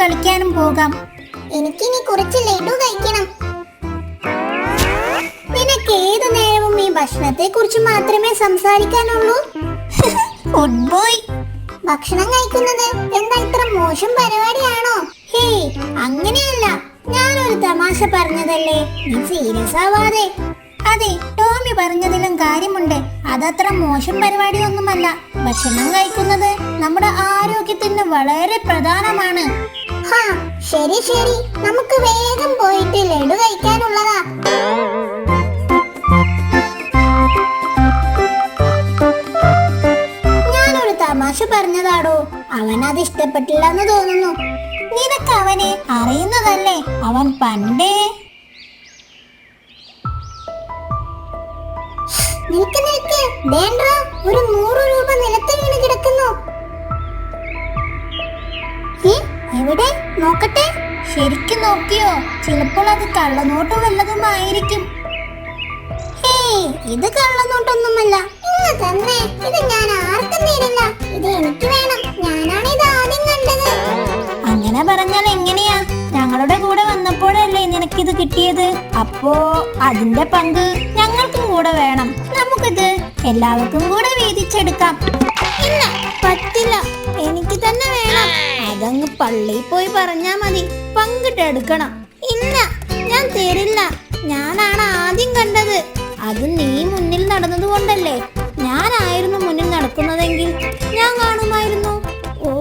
കളിക്കാനും പോകാം. എനിക്കിനി കുറച്ച് ലഡു കഴിക്കണം. നിനക്ക് ഏതു നേരവും ഈ ഭക്ഷണത്തെ കുറിച്ച് മാത്രമേ സംസാരിക്കാനുള്ളൂ? Good boy. ഭക്ഷണം കഴിക്കുന്നത് എന്താ ഇത്ര മോശം പരിപാടിയാണോ? ഹേയ്, അങ്ങനെയല്ല, ഞാനൊരു തമാശ പറഞ്ഞതല്ലേ, നീ സീരിയസ് ആവാതെ. അതെ, ടോമി പറഞ്ഞതിലും കാര്യമുണ്ട്. അതത്ര മോശം പരിപാടിയൊന്നുമല്ല. ഭക്ഷണം കഴിക്കുന്നത് നമ്മുടെ ആരോഗ്യത്തിന് വളരെ പ്രധാനമാണ്. ഹാ, ശരി ശരി, നമുക്ക് വേഗം പോയിട്ട് ലഡു കഴിക്കാനുള്ളതാ. ഞാനൊരു തമാശ പറഞ്ഞതാടോ, അവനത് ഇഷ്ടപ്പെട്ടില്ലെന്ന് തോന്നുന്നു. നിനക്ക് അവനെ അറിയുന്നതല്ലേ, അവൻ പണ്ടേ. നിൽക്ക് നിൽക്ക്, വേണ്ട, ഒരു 100 രൂപ നിലത്ത് വീണ് കിടക്കുന്നു. എവിടെ നോക്കട്ടെ? ശരിക്കും നോക്കിയോ? ചിലപ്പോൾ അത് കള്ളനോട്ട് വല്ലതുമായിരിക്കും. ഹേയ്, ഇത് കള്ളനോട്ടൊന്നുമല്ല. ഇന്ന് തന്നെ, ഇത് ഞാൻ ആർക്കും തരില്ല. ഇത് എനിക്ക് വേണം. ഞാനാണ് ഇത് ആദ്യം കണ്ടത്. അങ്ങനെ പറഞ്ഞാൽ എങ്ങനെയാ? ഞങ്ങളുടെ കൂടെ വന്നപ്പോഴല്ലേ നിനക്കിത് കിട്ടിയത്. അപ്പോ അതിന്റെ പങ്ക് ഞങ്ങൾക്കും കൂടെ വേണം. നമുക്കിത് എല്ലാവർക്കും കൂടെ വീതിച്ചെടുക്കാം. ഇല്ല, പറ്റില്ല, എനിക്ക് തന്നെ വേണം. അതങ്ങ് പള്ളിയിൽ പോയി പറഞ്ഞാ മതി. പങ്കിട്ടെടുക്കണം. ഇല്ല, ഞാൻ തരില്ല. ഞാനാണ് ആദ്യം കണ്ടത്. അത് നീ മുന്നിൽ നടന്നത് കൊണ്ടല്ലേ. ഞാനായിരുന്നു മുന്നിൽ നടക്കുന്നതെങ്കിൽ ഞാൻ കാണുമായിരുന്നു. ഓ,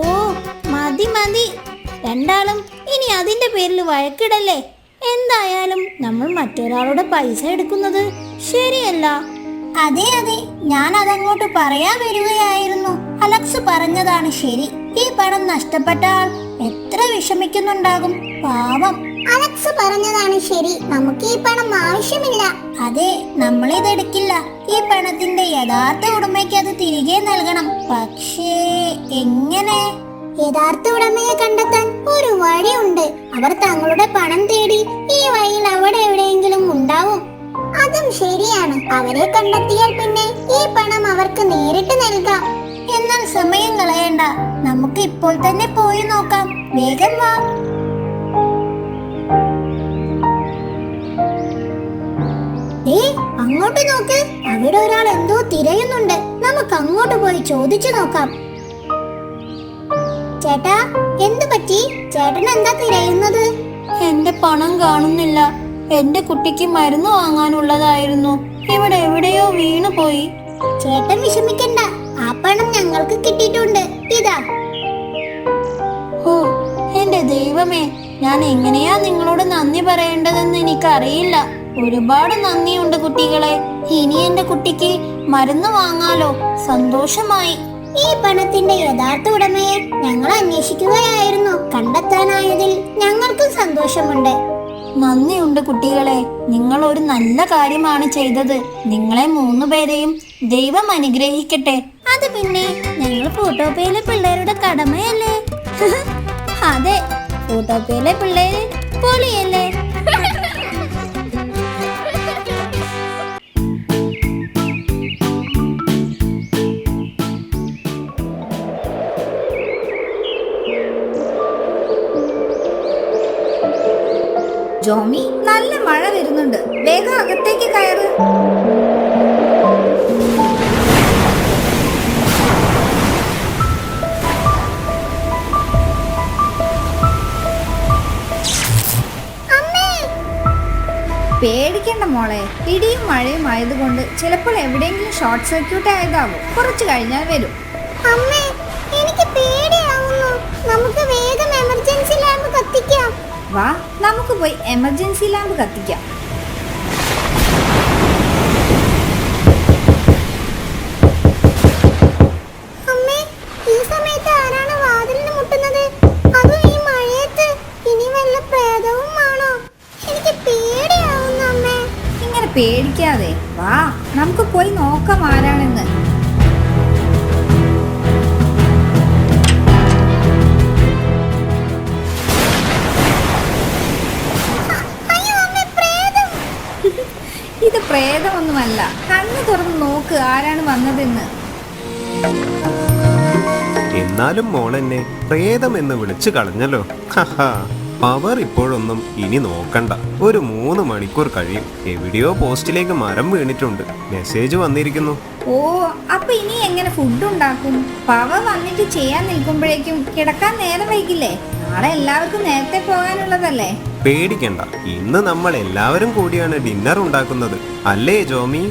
മതി മതി, രണ്ടാളും ഇനി അതിന്റെ പേരിൽ വഴക്കിടല്ലേ. എന്തായാലും നമ്മൾ മറ്റൊരാളുടെ പൈസ എടുക്കുന്നത് ശരിയല്ല. അതെ അതെ, ഞാൻ അതങ്ങോട്ട് പറയാ വരികയായിരുന്നു. അലക്സ് പറഞ്ഞതാണ് ശരി. ഈ പണം നഷ്ടപ്പെട്ട ആൾ എത്ര വിഷമിക്കുന്നുണ്ടാകും, പാവം. അലക്സ് പറഞ്ഞതാണ് ശരി. നമുക്ക് ഈ പണം ആവശ്യമില്ല. അതെ, നമ്മളിതെടുക്കില്ല. ഈ പണത്തിന്റെ യഥാർത്ഥ ഉടമയ്ക്ക് അത് തിരികെ നൽകണം. പക്ഷേ എങ്ങനെ? യഥാർത്ഥ ഉടമയെ കണ്ടെത്താൻ ഒരു വഴിയുണ്ട്. അവർ തങ്ങളുടെ പണം തേടി ഈ വഴിയിൽ അവിടെ എവിടെയെങ്കിലും ഉണ്ടാവും. അതും ശരിയാണ്. അവരെ കണ്ടെത്തിയാൽ പിന്നെ ഈ പണം അവർക്ക് നേരിട്ട് നൽകാം. എന്നാൽ സമയം കളയണ്ട, നമുക്ക് ഇപ്പോൾ തന്നെ പോയി നോക്കാം. വേഗം വാ. അങ്ങോട്ട് നോക്ക്, അവിടെ ഒരാൾ എന്തോ തിരയുന്നുണ്ട്. നമുക്ക് അങ്ങോട്ട് പോയി ചോദിച്ചു നോക്കാം. ചേട്ടാ, എന്തു പറ്റി? ചേട്ടൻ എന്താ തിരയുന്നത്? എന്റെ പണം കാണുന്നില്ല. എന്റെ കുട്ടിക്ക് മരുന്ന് വാങ്ങാനുള്ളതായിരുന്നു. ഇവിടെ എവിടെയോ വീണു പോയി. ചേട്ടൻ വിഷമിക്കണ്ട, ആ പണം ഞങ്ങൾക്ക് കിട്ടിയിട്ടുണ്ട്. ഇതാ. ഓ, എന്റെ ദൈവമേ, ഞാൻ എങ്ങനെയാ നിങ്ങളോട് നന്ദി പറയേണ്ടതെന്ന് എനിക്കറിയില്ല. ഒരുപാട് നന്ദിയുണ്ട് കുട്ടികളെ. ഇനി എന്റെ കുട്ടിക്ക് മരുന്ന് വാങ്ങാലോ. സന്തോഷമായി. ഈ പണത്തിന്റെ യഥാർത്ഥ ഉടമയെ ഞങ്ങൾ അന്വേഷിക്കുകയായിരുന്നു. കണ്ടെത്താനായതിൽ ഞങ്ങൾക്കും സന്തോഷമുണ്ട്. നന്ദിയുണ്ട് കുട്ടികളെ. നിങ്ങൾ ഒരു നല്ല കാര്യമാണ് ചെയ്തത്. നിങ്ങളെ 3 പേരെയും ദൈവം അനുഗ്രഹിക്കട്ടെ. അത് പിന്നെ ഞങ്ങൾ ഫോട്ടോപ്പയിലെ പിള്ളേരുടെ കടമയല്ലേ. അതെ, ഫോട്ടോപ്പയിലെ പിള്ളേര് പൊളിയല്ലേ. ജോമി, നല്ല മഴ വരുന്നുണ്ട്. വേഗം അകത്തേക്ക് കയറ്. പേടിക്കണ്ട മോളെ, ഇടിയും മഴയും ആയതുകൊണ്ട് ചിലപ്പോൾ എവിടെയെങ്കിലും ഷോർട്ട് സർക്യൂട്ട് ആയതാവും. കുറച്ചു കഴിഞ്ഞാൽ വരും. അമ്മേ, എനിക്ക് പേടിയാവുന്നു. നമുക്ക് വേഗം എമർജൻസി ലാമ്പ് കത്തിക്കാം. വാ, നമുക്ക് പോയി എമർജൻസി ലാമ്പ് കത്തിക്കാം. അമ്മേ, ഈ സമയത്ത് ആരാണ് വാതിലിന് മുട്ടുന്നത്? അതും ഈ മഴയത്ത്. ഇനി വല്ല പ്രേതവും ആണോ? എനിക്ക് പേടിയാവുന്നു അമ്മേ. ഇങ്ങനെ പേടിക്കാതെ വാ, നമുക്ക് പോയി നോക്കാം ആരാണെന്ന്. ഇത് പ്രേതമൊന്നുമല്ല. കണ്ണു തുറന്ന് നോക്ക് ആരാണ് വന്നതെന്ന്. എന്നാലും മോളെന്നെ പ്രേതം എന്ന് വിളിച്ചു കളഞ്ഞല്ലോ. ഹഹാ, പവർ ഇപ്പോഴൊന്നും ഇനി നോക്കണ്ട. ഒരു 3 മണിക്കൂർ കഴിയും. എവിടെയോ പോസ്റ്റിലേക്ക് മരം വീണിട്ടുണ്ട്. മെസ്സേജ് വന്നിരിക്കുന്നു. ഓ, അപ്പൊ ഇനി എങ്ങനെ ഫുഡ് ഉണ്ടാക്കും? പവ വന്നിട്ട് ചെയ്യാൻ നിൽക്കുമ്പോഴേക്കും കിടക്കാൻ നേരം വൈകില്ലേ? നാളെ എല്ലാവർക്കും നേരത്തെ പോകാനുള്ളതല്ലേ? പേടിക്കണ്ട, ഇന്ന് നമ്മൾ എല്ലാവരും കൂടിയാണ് ഡിന്നർ ഉണ്ടാക്കുന്നത്, അല്ലേ ജോമി?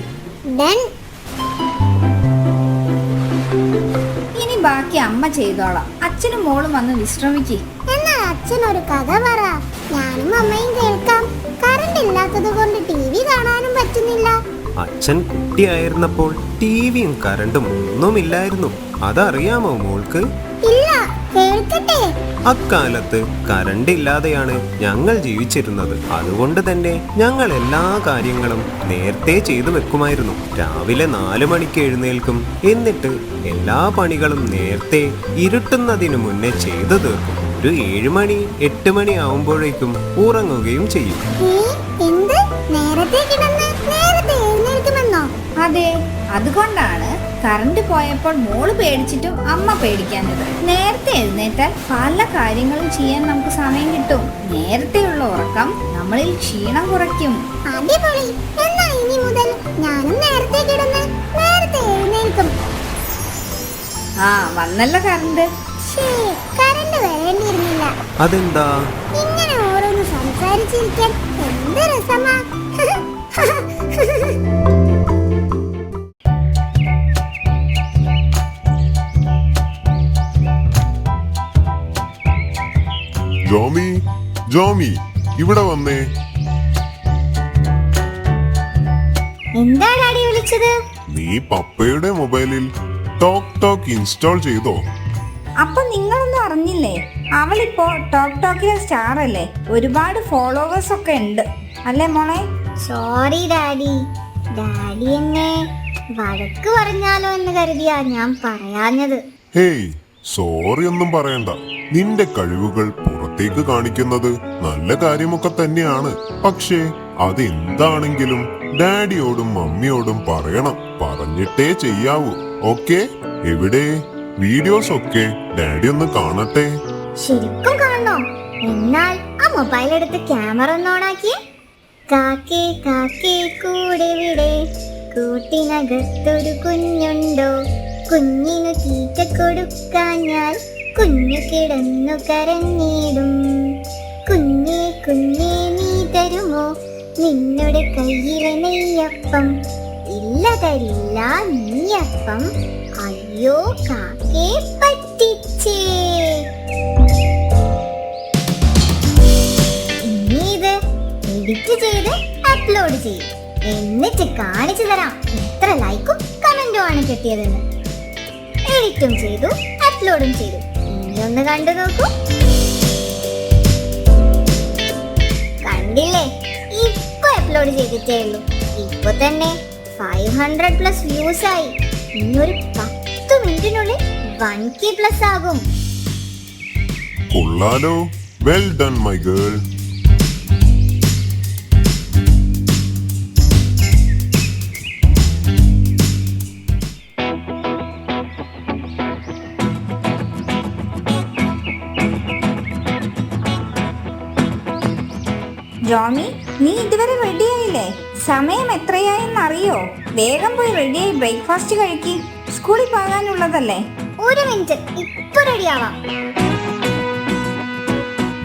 ഇനി ബാക്കി അമ്മ ചെയ്തോളാം. അച്ഛനും മോളും വന്ന് വിശ്രമിക്ക്. എന്നാൽ അച്ഛൻ ഒരു കഥ പറ, ഞാനും അമ്മയും കേൾക്കാം. കറണ്ട് ഇല്ലാത്തത് കൊണ്ട് TV കാണാനും പറ്റുന്നില്ല. അച്ഛൻ കുട്ടിയായിരുന്നപ്പോൾ ടിവിയും കറണ്ടും ഒന്നുമില്ലായിരുന്നു. അതറിയാമോ മോൾക്ക്? ഇല്ല, കേൾക്കട്ടെ. അക്കാലത്ത് കറണ്ട് ഇല്ലാതെയാണ് ഞങ്ങൾ ജീവിച്ചിരുന്നത്. അതുകൊണ്ട് തന്നെ ഞങ്ങൾ എല്ലാ കാര്യങ്ങളും നേരത്തെ ചെയ്തു വെക്കുമായിരുന്നു. രാവിലെ 4 മണിക്ക് എഴുന്നേൽക്കും. എന്നിട്ട് എല്ലാ പണികളും നേരത്തെ ഇരുട്ടുന്നതിനു മുന്നേ ചെയ്തു തീർക്കും. ഒരു 7 മണി 8 മണി ആവുമ്പോഴേക്കും ഉറങ്ങുകയും ചെയ്യും. എന്ത്, നേരത്തെ കിടന്ന് നേരത്തെ എഴുന്നേൽക്കുമെന്നോ? അതെ, അതുകൊണ്ടാണ് കറണ്ട് പോയപ്പോൾ മോള് പേടിച്ചിട്ടും അമ്മ പേടിക്കാഞ്ഞത്. നേരത്തെ എഴുന്നേറ്റാൽ പല കാര്യങ്ങളും ചെയ്യാൻ നമുക്ക് സമയം കിട്ടും. നേരത്തെയുള്ള ഉറക്കം നമ്മളിൽ ക്ഷീണം കുറയ്ക്കും. അടിപൊളി. എന്നാ ഇനി മുതൽ ഞാനും നേരത്തെ കിടന്ന് നേരത്തെ എഴുന്നേൽക്കും. ആ, വന്നല്ലോ കറണ്ട്. കറണ്ട് വരേണ്ടിയിരുന്നില്ല. അതെന്താ? ഇങ്ങനെ ഓരോന്ന് സംസാരിച്ചിരിക്കാൻ എന്ത് രസമാ. ജോമി, ജോമി, ഇവിടെ വന്നേ. എന്താ ഡാഡി വിളിച്ചത്? നീ പപ്പയുടെ മൊബൈലിൽ ടോക്ക് ടോക്ക് ഇൻസ്റ്റാൾ ചെയ്തോ? അപ്പൊ നിങ്ങളൊന്നും അറിഞ്ഞില്ലേ? അവളിപ്പോ ടോക്ക് ടോക്കിലെ സ്റ്റാർ അല്ലേ? ഒരുപാട് ഫോളോവേഴ്സ് ഒക്കെ ഉണ്ട്, അല്ലേ മോളെ? Sorry daddy. ഡാഡി എന്നെ വഴക്ക് പറഞ്ഞാലോ എന്ന് കരുതിയാ ഞാൻ പറയാഞ്ഞത്. ഹേയ്, സോറി ഒന്നും പറയണ്ട. നിന്റെ കഴിവുകൾ പുറത്തേക്ക് കാണിക്കുന്നത് നല്ല കാര്യമൊക്കെ തന്നെയാണ്. പക്ഷേ അതെന്താണെങ്കിലും ഡാഡിയോടും മമ്മിയോടും പറയണം. പറഞ്ഞിട്ടേ ചെയ്യാവൂ. ഓക്കെ? എവിടെ വീഡിയോസ് ഒക്കെ ഡാഡി ഒന്ന് കാണട്ടെ. ശരിക്കും കാണണോ? എന്നാൽ ആ മൊബൈൽ എടുത്ത് ക്യാമറ ഒന്ന് ഓണാക്കിയേ. കാക്കേ കാക്കേ കൂടെ വിടെ, കൂട്ടിനകത്തൊരു കുഞ്ഞുണ്ടോ, കുഞ്ഞിനു തീറ്റ കൊടുക്കാഞ്ഞാൽ കുഞ്ഞു കിടന്നു കരഞ്ഞിടും. കുഞ്ഞേ കുഞ്ഞേ നീ തരുമോ നിന്നുടെ കയ്യിലെ നെയ്യപ്പം? ഇല്ല തരില്ല നീയപ്പം. അയ്യോ കാക്കേ പറ്റിച്ചേ. ഇനി ഇത് എഡിറ്റ് ചെയ്ത് അപ്ലോഡ് ചെയ്യും. എന്നിട്ട് കാണിച്ചു തരാം എത്ര ലൈക്കും കമന്റും ആണ് കിട്ടിയതെന്ന്. എഡിറ്റും ചെയ്തു, അപ്ലോഡും ചെയ്തു. ഇനി ഒന്ന് കണ്ടു നോക്കൂ. കണ്ടില്ലേ? ഇപ്പൊ അപ്ലോഡ് ചെയ്തിട്ടേ ഉള്ളൂ. ഇപ്പൊ തന്നെ 500+ വ്യൂസ് ആയി. ഇനി ഒരു 10 മിനിറ്റിനുള്ളിൽ 1K+ ആകും. കൊള്ളാലോ. Well done my girl. Jomi, നീ ഇതുവരെ റെഡിയായില്ലേ? സമയം എത്രയായെന്ന് അറിയോ? വേഗം പോയി റെഡിയായി ബ്രേക്ക്ഫാസ്റ്റ് കഴിക്കി. സ്കൂളിൽ പോകാനുള്ളതല്ലേ? ഒരു മിനിറ്റ്, ഇപ്പൊ റെഡിയാവാം.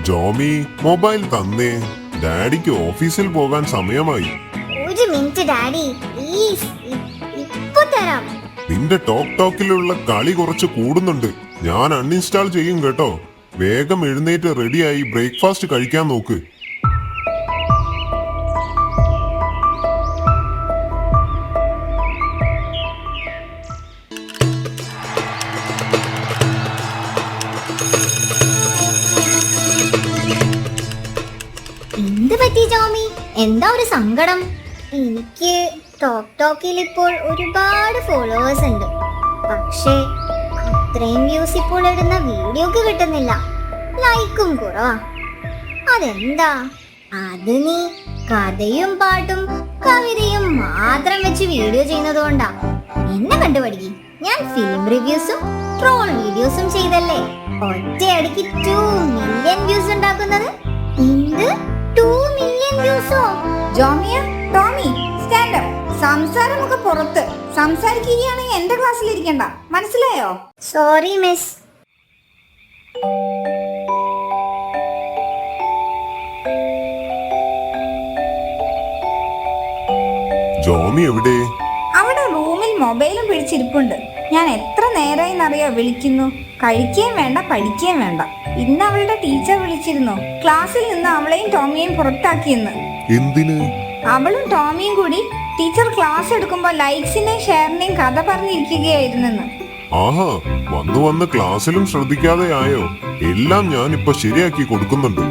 ജോമി, മൊബൈൽ തന്നേ. ഡാഡിക്ക് ഓഫീസിൽ പോകാൻ സമയമായി. ഒരു മിനിറ്റ് ഡാഡി, പ്ലീസ്. ഇപ്പൊ തരാം. നിന്റെ ടോക്ക് ടോക്കിലുള്ള കളി കുറച്ച് കൂടുന്നുണ്ട്. ഞാൻ അൺഇൻസ്റ്റാൾ ചെയ്യും കേട്ടോ. വേഗം എഴുന്നേറ്റ് റെഡിയായി ബ്രേക്ക്ഫാസ്റ്റ് കഴിക്കാൻ നോക്ക്. എന്ത് പറ്റി ജോമി? എന്താ ഒരു സങ്കടം? എനിക്ക് ടോക്ക് ടോക്കിൽ ഇപ്പോൾ ഒരുപാട് ഫോളോവേഴ്സ് ഉണ്ട്. പക്ഷേ അത്രയും വ്യൂസ് ഇപ്പോൾ ഇടുന്ന വീഡിയോക്ക് കിട്ടുന്നില്ല. ലൈക്കും കുറവാ. അതെന്താ? അത് നീ കഥയും പാട്ടും കവിതയും മാത്രം വെച്ച് വീഡിയോ ചെയ്യുന്നത് കൊണ്ടാ. എന്നെ കണ്ടുപഠിക്കും. ഞാൻ ഫിലിം റിവ്യൂസും ട്രോൾ വീഡിയോസും ചെയ്തല്ലേ ഒറ്റയടിക്ക് 2 മില്യൺ വ്യൂസ് ഉണ്ടാക്കുന്നത്? എന്ത് 2 മില്യൺ വ്യൂസോ? ജോമിയ, ടോമി, സ്റ്റാൻഡ് അപ്പ്. സംസാരമൊക്കെ പുറത്ത്. സംസാരിക്കുകയാണെങ്കിൽ എന്റെ ക്ലാസ്സിൽ ഇരിക്കണ്ട, മനസ്സിലായോ? Sorry miss. ജോമി എവിടെ? അവിടെ റൂമിൽ മൊബൈലും പിടിച്ചിരിപ്പുണ്ട്. ഞാൻ എത്ര നേരമായിന്നറിയോ വിളിക്കുന്നു. കഴിക്കുകയും വേണ്ട, പഠിക്കുകയും വേണ്ട. ഇന്ന് അവളുടെ ടീച്ചർ വിളിച്ചിരുന്നു. ക്ലാസ്സിൽ നിന്ന് അവളെയും ടോമിയെയും പുറത്താക്കിയെന്ന്. എന്തിന്? അവളും ടോമിയും കൂടി ടീച്ചർ ക്ലാസ് എടുക്കുമ്പോൾ ലൈക്സിനെയും ഷെയറിനെയും കഥ പറഞ്ഞിരിക്കുകയായിരുന്നെന്ന്. ആഹാ, വന്ന് വന്ന് ക്ലാസ്സിലും ശ്രദ്ധിക്കാതെ ആയോ? എല്ലാം ഞാൻ ഇപ്പൊ ശരിയാക്കി കൊടുക്കുന്നുണ്ട്.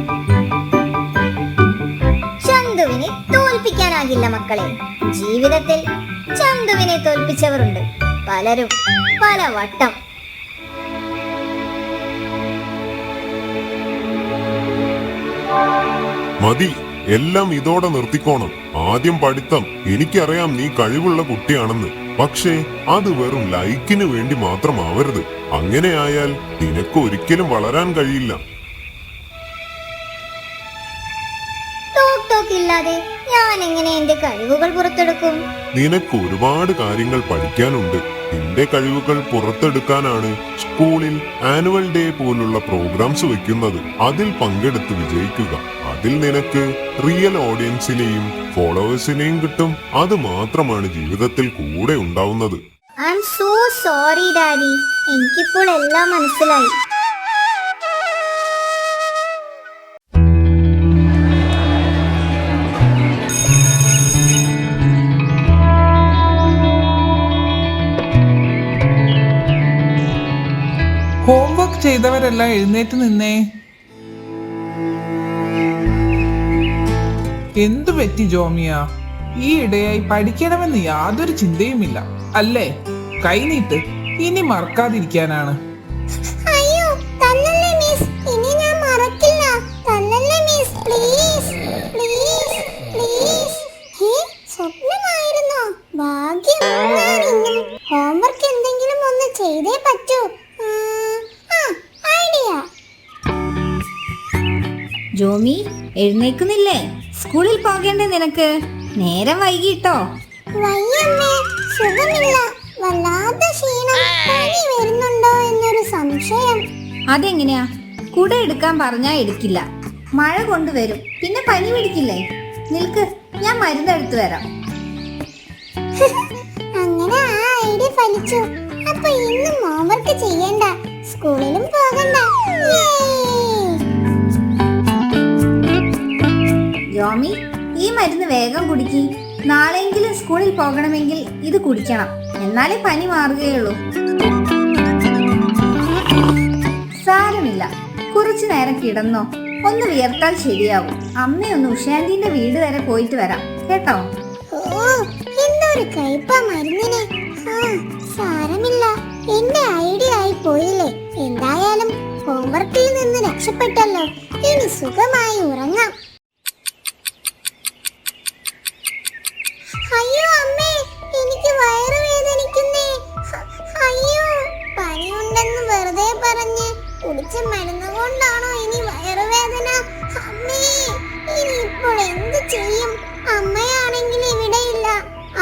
ചന്തുവിനെ തോൽപ്പിക്കാനാകില്ല മക്കളെ. ജീവിതത്തിൽ ചന്തുവിനെ തോൽപ്പിച്ചവരുണ്ട് പലരും, പല വട്ടം. മതി, എല്ലാം ഇതോടെ നിർത്തിക്കോണം. ആദ്യം പഠിത്തം. എനിക്കറിയാം നീ കഴിവുള്ള കുട്ടിയാണെന്ന്. പക്ഷേ അത് വെറും ലൈക്കിന് വേണ്ടി മാത്രമാവരുത്. അങ്ങനെയായാൽ നിനക്ക് ഒരിക്കലും വളരാൻ കഴിയില്ല. ടോക്ക് ഇല്ലാതെ ഞാൻ എങ്ങനെ എന്റെ കഴിവുകൾ പുറത്തെടുക്കും? നിനക്ക് ഒരുപാട് കാര്യങ്ങൾ പഠിക്കാനുണ്ട്. നിന്റെ കഴിവുകൾ പുറത്തെടുക്കാനാണ് സ്കൂളിൽ ആനുവൽ ഡേ പോലുള്ള പ്രോഗ്രാംസ് വെക്കുന്നത്. അതിൽ പങ്കെടുത്ത് വിജയിക്കുക. അതിൽ നിനക്ക് റിയൽ ഓഡിയൻസിനെയും ഫോളോവേഴ്സിനെയും കിട്ടും. അത് മാത്രമാണ് ജീവിതത്തിൽ കൂടെ ഉണ്ടാവുന്നത്. I am so sorry daddy. എനിക്കിപ്പോൾ എല്ലാം മനസ്സിലായി. ഹോംവർക്ക് ചെയ്തവരെല്ലാം എഴുന്നേറ്റ് നിന്നേ. എന്തു പറ്റി ജോമിയ? ഈ ഇടയായി പഠിക്കണമെന്ന് യാതൊരു ചിന്തയുമില്ല അല്ലേ? കൈനീട്ട്, ഇനി മറക്കാതിരിക്കാനാണ്. അയ്യോ തന്നല്ലേ മിസ്, ഇനി ഞാൻ മറക്കില്ല. തന്നല്ലേ മിസ്, പ്ലീസ് പ്ലീസ് പ്ലീസ്. സ്വപ്നമായിരുന്നോ? ഭാഗ്യം. ഞാൻ ഇന്നും ഹോംവർക്ക് എന്തെങ്കിലും ഒന്ന് ചെയ്തേ പറ്റൂ. ഐഡിയ. ജോമി, എഴുന്നേക്കുന്നില്ലേ? സ്കൂളിൽ പോകേണ്ടേ നിനക്ക്? നേരം വൈകിട്ടോ? വയ്യമ്മേ, സുഖമില്ല. വല്ലാത്ത ക്ഷീണം. പനി വരുന്നുണ്ടോ എന്നൊരു സംശയം. അതെങ്ങനെയാ? കുട എടുക്കാൻ പറഞ്ഞാ എടുക്കില്ല. മഴ കൊണ്ടുവരും, പിന്നെ പനി പിടിക്കില്ലേ? നിൽക്ക്, ഞാൻ മരുന്നെടുത്തു വരാം. അങ്ങനെ ആ ഐഡിയ ഫലിച്ചു. അപ്പൊ ഇന്നും ഹോംവർക്ക് ചെയ്യണ്ട, സ്കൂളിലും പോകണ്ട. ജോമി, ഈ മരുന്ന് വേഗം കുടിക്കി. നാളെയെങ്കിലും സ്കൂളിൽ പോകണമെങ്കിൽ ഇത് കുടിക്കണം. എന്നാലേ പനി മാറുകയുള്ളൂ. സാരമില്ല, കുറച്ചു നേരം കിടന്നോ. ഒന്ന് വിയർത്താൽ ശരിയാവും. അമ്മയൊന്ന് ഉഷാന്റിന്റെ വീട് വരെ പോയിട്ട് വരാം കേട്ടോ. ഓ, എന്തൊരു കയ്പ മരുന്നിന്. സാരമില്ല, എന്റെ ഐഡിയ ആയി പോയില്ലേ. എന്തായാലും ഹോംവർക്കിൽ നിന്ന് രക്ഷപ്പെട്ടല്ലോ. ഇനി സുഖമായി ഉറങ്ങാം. അയ്യോ അമ്മേ, എനിക്ക് വയറുവേദനിക്കുന്നേ. അയ്യോ, പനിയുണ്ടെന്ന് വെറുതെ പറഞ്ഞ് കുടിച്ച മരുന്ന് കൊണ്ടാണോ ഇനി വയറുവേദന? അമ്മേ, ഇനി ഇപ്പോൾ എന്ത് ചെയ്യും? അമ്മയാണെങ്കിൽ ഇവിടെയില്ല.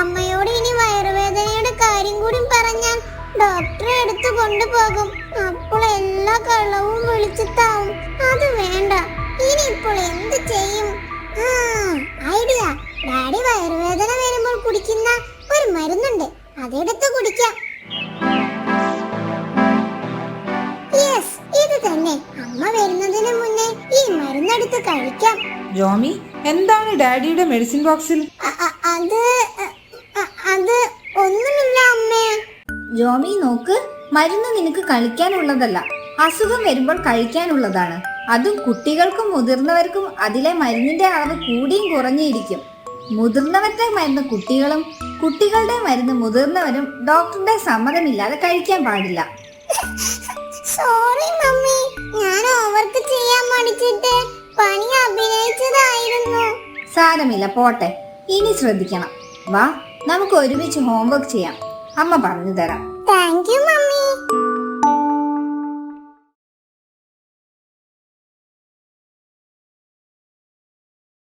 അമ്മയോട് ഇനി വയറുവേദനയുടെ കാര്യം കൂടി പറഞ്ഞാൽ ഡോക്ടറെ അടുത്ത് കൊണ്ടുപോകും. അപ്പോൾ എല്ലാ കള്ളവും വിളിച്ചിട്ടാവും. അത് വേണ്ട. ഇനി ഇപ്പോൾ എന്ത് ചെയ്യും? ഐഡിയ. ഡാഡി വയറുവേദന വരുമ്പോൾ കുടിക്കുന്ന ഒരു മരുന്നുണ്ട്, അതെടുത്ത് കുടിക്കാം. യെസ്, ഇത് തന്നെ. അമ്മ വരുന്നതിന് മുന്നേ ഈ മരുന്നെടുത്ത് കഴിക്കാം. ജോമി, എന്താണ് ഡാഡിയുടെ മെഡിസിൻ ബോക്സിൽ? അത് ഒന്നുമില്ല അമ്മേ. ജോമി, നോക്ക്, മരുന്ന് നിനക്ക് കളിക്കാനുള്ളതല്ല, അസുഖം വരുമ്പോൾ കഴിക്കാനുള്ളതാണ്. അതും കുട്ടികൾക്കും മുതിർന്നവർക്കും അതിലെ മരുന്നിന്റെ അളവ് കൂടിയും കുറഞ്ഞിരിക്കും. മുതിർന്നവരുടെ മരുന്ന് കുട്ടികളും കുട്ടികളുടെ മരുന്ന് മുതിർന്നവരും ഡോക്ടറുടെ സമ്മതമില്ലാതെ കഴിക്കാൻ പാടില്ല. സോറി മമ്മി, ഞാൻ ഓവർക്ക് ചെയ്യാൻ മടിച്ചിട്ട് പണി അഭിനയിച്ചതായിരുന്നു. സാരമില്ല, പോട്ടെ. ഇനി ശ്രദ്ധിക്കണം. വാ, നമുക്ക് ഒരുമിച്ച് ഹോംവർക്ക് ചെയ്യാം. അമ്മ പറഞ്ഞു തരാം. താങ്ക്